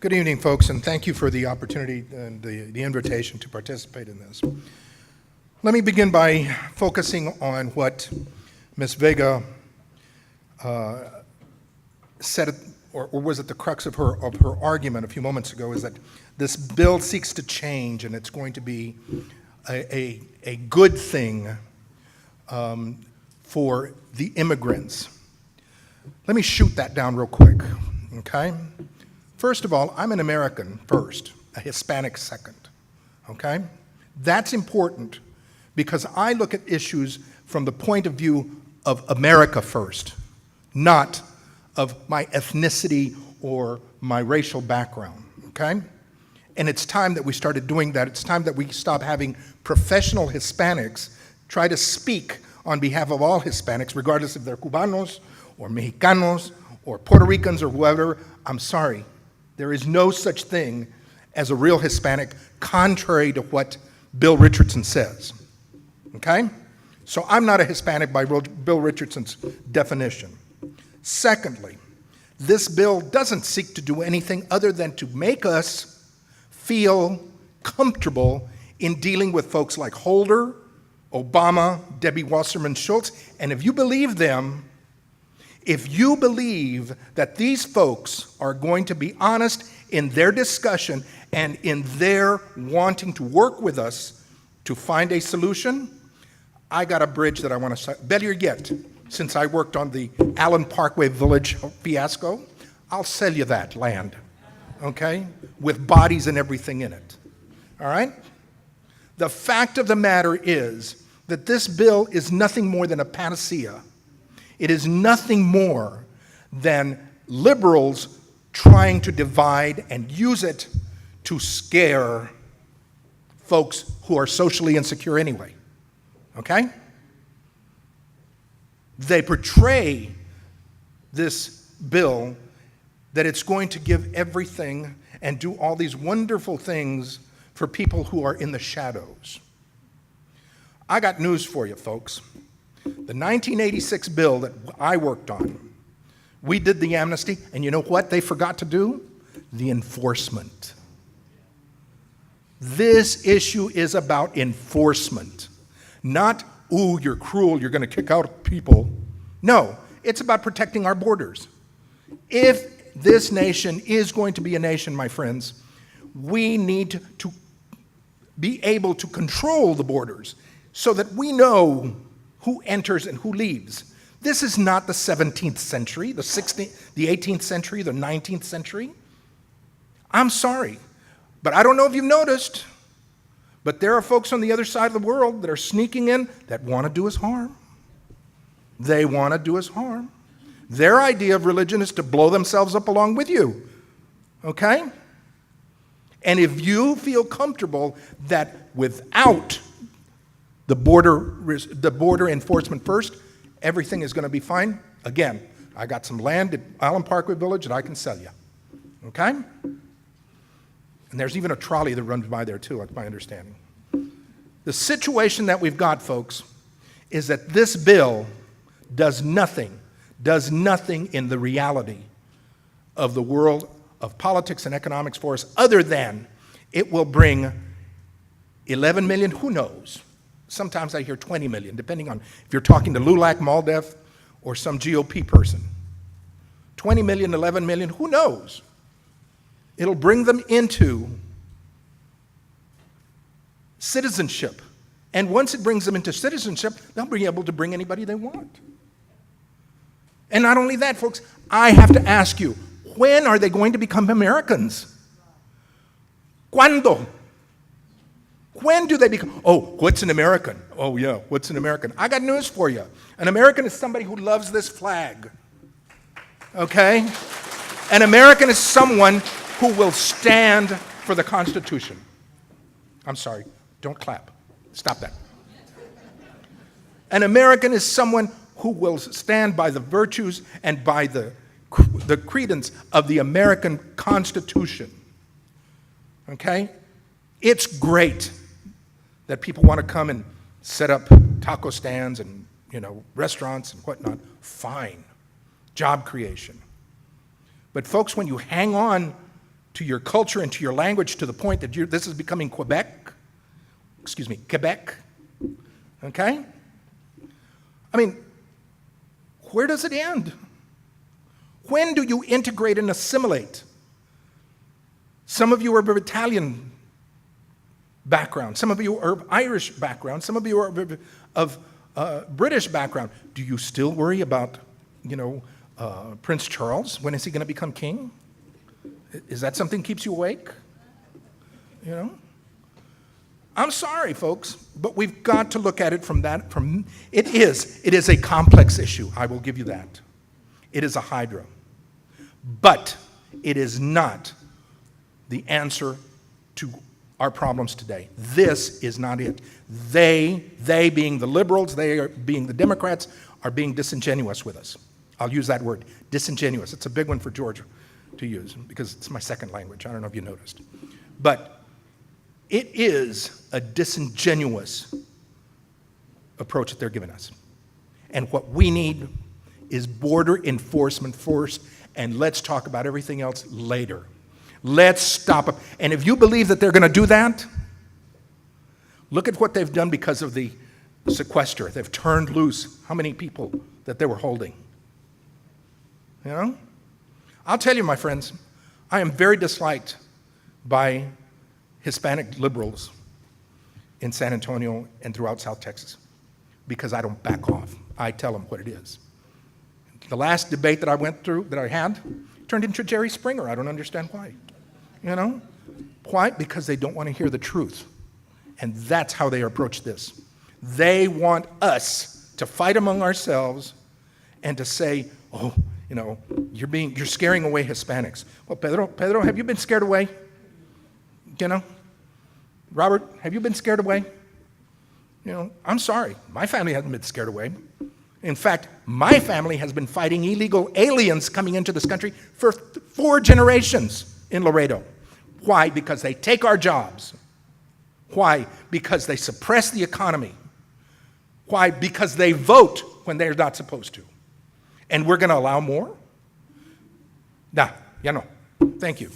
Good evening, folks, and thank you for the opportunity and the invitation to participate in this. Let me begin by focusing on what Ms. Vega said, or was at the crux of her argument a few moments ago, is that this bill seeks to change, and it's going to be a good thing for the immigrants. Let me shoot that down real quick, okay? First of all, I'm an American first, a Hispanic second, okay? That's important because I look at issues from the point of view of America first, not of my ethnicity or my racial background, okay? And it's time that we started doing that. It's time that we stop having professional Hispanics try to speak on behalf of all Hispanics, regardless if they're Cubanos or Mexicanos or Puerto Ricans or whoever. I'm sorry. There is no such thing as a real Hispanic, contrary to what Bill Richardson says, okay? So I'm not a Hispanic by Bill Richardson's definition. Secondly, this bill doesn't seek to do anything other than to make us feel comfortable in dealing with folks like Holder, Obama, Debbie Wasserman Schultz, and if you believe them, if you believe that these folks are going to be honest in their discussion and in their wanting to work with us to find a solution, I got a bridge that I want to, better yet, since I worked on the Allen Parkway Village fiasco, I'll sell you that land, okay, with bodies and everything in it, all right? The fact of the matter is that this bill is nothing more than a panacea. It is nothing more than liberals trying to divide and use it to scare folks who are socially insecure anyway, okay? They portray this bill that it's going to give everything and do all these wonderful things for people who are in the shadows. I got news for you, folks. The 1986 bill that I worked on, we did the amnesty, and you know what they forgot to do? The enforcement. This issue is about enforcement, not, ooh, you're cruel, you're going to kick out people. No, it's about protecting our borders. If this nation is going to be a nation, my friends, we need to be able to control the borders so that we know who enters and who leaves. This is not the 17th century, the 16th, the 18th century, the 19th century. I'm sorry, but I don't know if you've noticed, but there are folks on the other side of the world that are sneaking in that want to do us harm. They want to do us harm. Their idea of religion is to blow themselves up along with you, okay? And if you feel comfortable that without the border enforcement first, everything is going to be fine. Again, I got some land at Allen Parkway Village that I can sell you, okay? And there's even a trolley that runs by there too, that's my understanding. The situation that we've got, folks, is that this bill does nothing in the reality of the world of politics and economics for us other than it will bring 11 million, who knows? Sometimes I hear 20 million, depending on if you're talking to Lulak Maldev or some GOP person. 20 million, 11 million, who knows? It'll bring them into citizenship. And once it brings them into citizenship, they'll be able to bring anybody they want. And not only that, folks, I have to ask you, when are they going to become Americans? ¿Cuándo? When do they become, oh, what's an American? Oh yeah, what's an American? I got news for you. An American is somebody who loves this flag, okay? An American is someone who will stand for the Constitution. I'm sorry, don't clap. Stop that. An American is someone who will stand by the virtues and by the credence of the American Constitution, okay? It's great that people want to come and set up taco stands and, restaurants and whatnot. Fine. Job creation. But folks, when you hang on to your culture and to your language to the point that this is becoming Quebec, okay? I mean, where does it end? When do you integrate and assimilate? Some of you are of Italian background. Some of you are of Irish background. Some of you are of British background. Do you still worry about, Prince Charles? When is he going to become king? Is that something that keeps you awake? I'm sorry, folks, but we've got to look at it it is a complex issue. I will give you that. It is a hydra. But it is not the answer to our problems today. This is not it. They being the liberals, being the Democrats, are being disingenuous with us. I'll use that word, disingenuous. It's a big one for George to use because it's my second language. I don't know if you noticed. But it is a disingenuous approach that they're giving us. And what we need is border enforcement first, and let's talk about everything else later. Let's stop it. And if you believe that they're going to do that, look at what they've done because of the sequester. They've turned loose how many people that they were holding. I'll tell you, my friends, I am very disliked by Hispanic liberals in San Antonio and throughout South Texas because I don't back off. I tell them what it is. The last debate that I had, turned into Jerry Springer. I don't understand why. Why? Because they don't want to hear the truth. And that's how they approach this. They want us to fight among ourselves and to say, you're scaring away Hispanics. Well, Pedro, have you been scared away? Robert, have you been scared away? I'm sorry. My family hasn't been scared away. In fact, my family has been fighting illegal aliens coming into this country for 4 generations in Laredo. Why? Because they take our jobs. Why? Because they suppress the economy. Why? Because they vote when they're not supposed to. And we're going to allow more? Nah, ya no. Thank you.